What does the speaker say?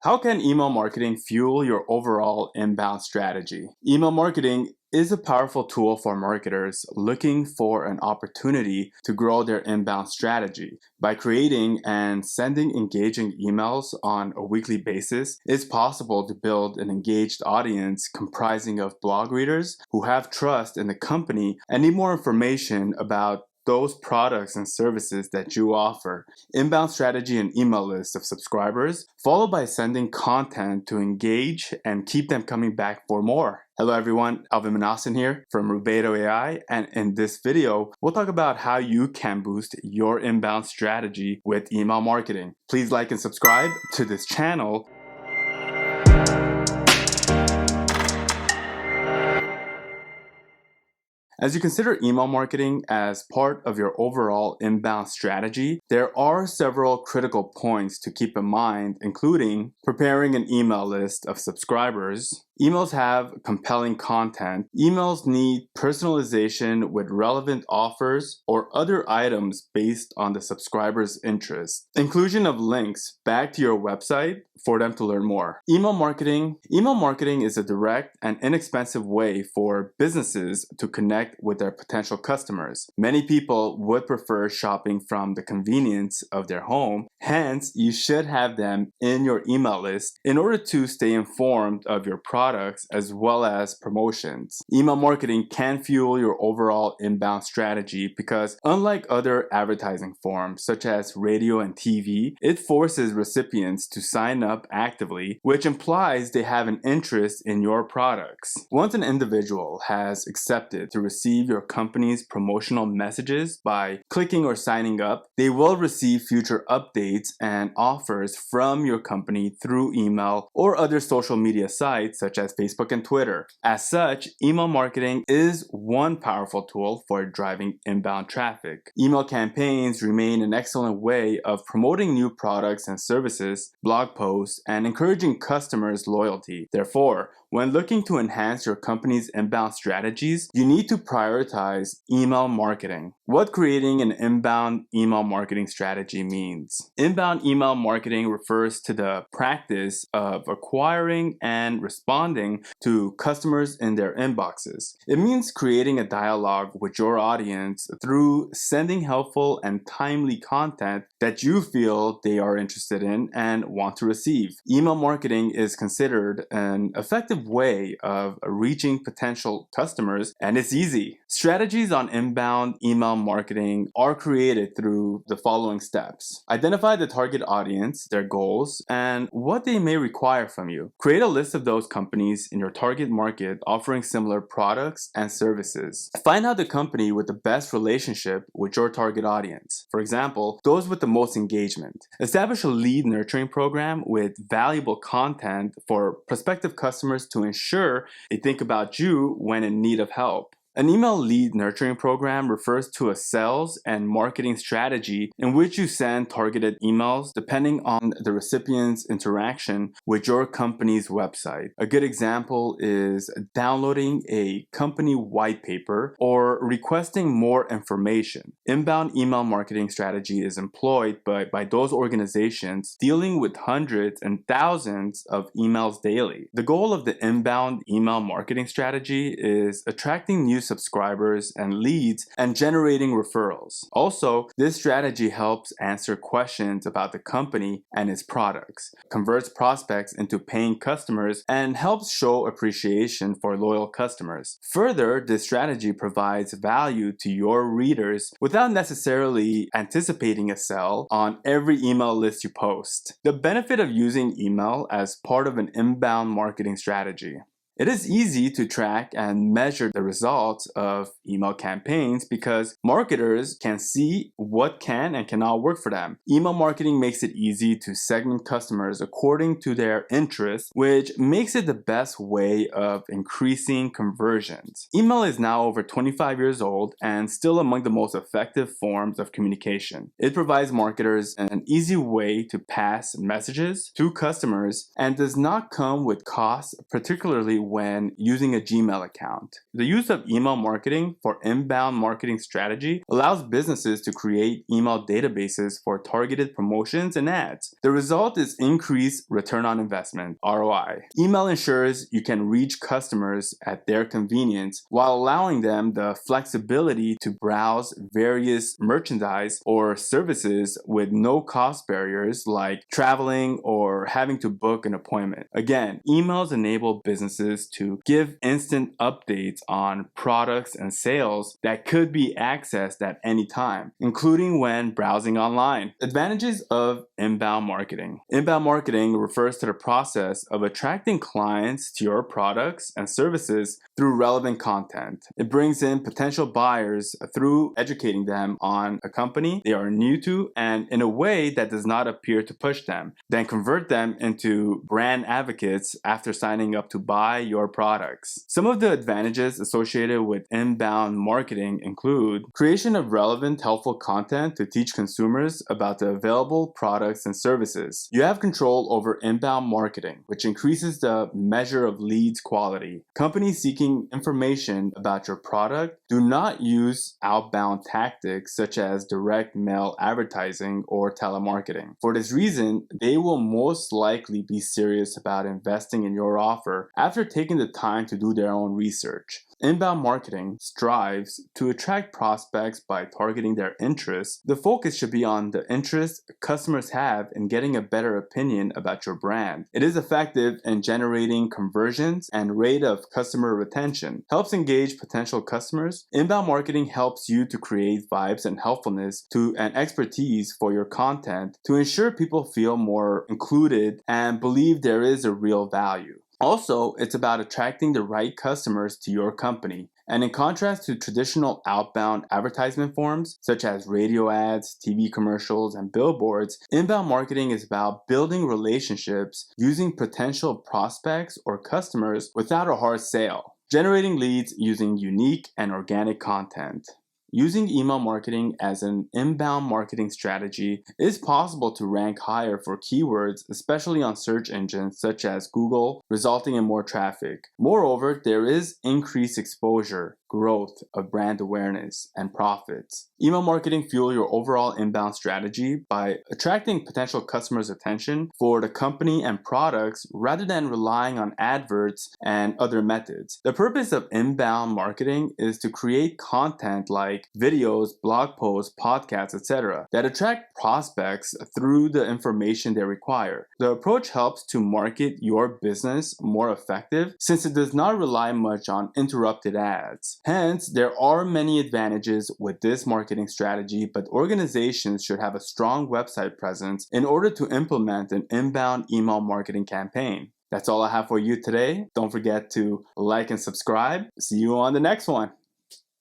How can email marketing fuel your overall inbound strategy? Email marketing is a powerful tool for marketers looking for an opportunity to grow their inbound strategy. By creating and sending engaging emails on a weekly basis, it's possible to build an engaged audience comprising of blog readers who have trust in the company and need more information about those products and services that you offer. Inbound strategy and email list of subscribers, followed by sending content to engage and keep them coming back for more. Hello everyone, Alvin Manasan here from Rubedo Ai, and in this video, we'll talk about how you can boost your inbound strategy with email marketing. Please like and subscribe to this channel. As you consider email marketing as part of your overall inbound strategy, there are several critical points to keep in mind, including preparing an email list of subscribers. Emails have compelling content. Emails need personalization with relevant offers or other items based on the subscriber's interest. Inclusion of links back to your website for them to learn more. Email marketing is a direct and inexpensive way for businesses to connect with their potential customers. Many people would prefer shopping from the convenience of their home. Hence, you should have them in your email list in order to stay informed of your products as well as promotions. Email marketing can fuel your overall inbound strategy because unlike other advertising forms such as radio and TV, it forces recipients to sign up actively, which implies they have an interest in your products. Once an individual has accepted to receive your company's promotional messages by clicking or signing up, they will receive future updates and offers from your company through email or other social media sites such as Facebook and Twitter. As such, email marketing is one powerful tool for driving inbound traffic. Email campaigns remain an excellent way of promoting new products and services, blog posts, and encouraging customers' loyalty. Therefore, when looking to enhance your company's inbound strategies, you need to prioritize email marketing. What creating an inbound email marketing strategy means. Inbound email marketing refers to the practice of acquiring and responding to customers in their inboxes. It means creating a dialogue with your audience through sending helpful and timely content that you feel they are interested in and want to receive. Email marketing is considered an effective way of reaching potential customers, and it's easy. Strategies on inbound email marketing are created through the following steps. Identify the target audience, their goals, and what they may require from you. Create a list of those companies in your target market offering similar products and services. Find out the company with the best relationship with your target audience. For example, those with the most engagement. Establish a lead nurturing program with valuable content for prospective customers to ensure they think about you when in need of help. An email lead nurturing program refers to a sales and marketing strategy in which you send targeted emails depending on the recipient's interaction with your company's website. A good example is downloading a company white paper or requesting more information. Inbound email marketing strategy is employed by those organizations dealing with hundreds and thousands of emails daily. The goal of the inbound email marketing strategy is attracting new subscribers and leads and generating referrals. Also, this strategy helps answer questions about the company and its products, converts prospects into paying customers, and helps show appreciation for loyal customers. Further, this strategy provides value to your readers without necessarily anticipating a sell on every email list you post. The benefit of using email as part of an inbound marketing strategy. It is easy to track and measure the results of email campaigns because marketers can see what can and cannot work for them. Email marketing makes it easy to segment customers according to their interests, which makes it the best way of increasing conversions. Email is now over 25 years old and still among the most effective forms of communication. It provides marketers an easy way to pass messages to customers and does not come with costs, particularly when using a Gmail account. The use of email marketing for inbound marketing strategy allows businesses to create email databases for targeted promotions and ads. The result is increased return on investment, ROI. Email ensures you can reach customers at their convenience while allowing them the flexibility to browse various merchandise or services with no cost barriers like traveling or having to book an appointment. Again, emails enable businesses to give instant updates on products and sales that could be accessed at any time, including when browsing online. Advantages of inbound marketing. Inbound marketing refers to the process of attracting clients to your products and services through relevant content. It brings in potential buyers through educating them on a company they are new to and in a way that does not appear to push them, then convert them into brand advocates after signing up to buy your products. Some of the advantages associated with inbound marketing include creation of relevant, helpful content to teach consumers about the available products and services. You have control over inbound marketing, which increases the measure of leads quality. Companies seeking information about your product do not use outbound tactics such as direct mail advertising or telemarketing. For this reason, they will most likely be serious about investing in your offer after taking the time to do their own research. Inbound marketing strives to attract prospects by targeting their interests. The focus should be on the interest customers have in getting a better opinion about your brand. It is effective in generating conversions and rate of customer retention. Helps engage potential customers. Inbound marketing helps you to create vibes and helpfulness to an expertise for your content to ensure people feel more included and believe there is a real value. Also, it's about attracting the right customers to your company. And in contrast to traditional outbound advertisement forms, such as radio ads, TV commercials, and billboards, inbound marketing is about building relationships using potential prospects or customers without a hard sale. Generating leads using unique and organic content. Using email marketing as an inbound marketing strategy is possible to rank higher for keywords, especially on search engines such as Google, resulting in more traffic. Moreover, there is increased exposure, growth of brand awareness, and profits. Email marketing fuels your overall inbound strategy by attracting potential customers' attention for the company and products rather than relying on adverts and other methods. The purpose of inbound marketing is to create content like videos, blog posts, podcasts, etc. that attract prospects through the information they require. The approach helps to market your business more effective since it does not rely much on interrupted ads. Hence, there are many advantages with this marketing strategy, but organizations should have a strong website presence in order to implement an inbound email marketing campaign. That's all I have for you today. Don't forget to like and subscribe. See you on the next one.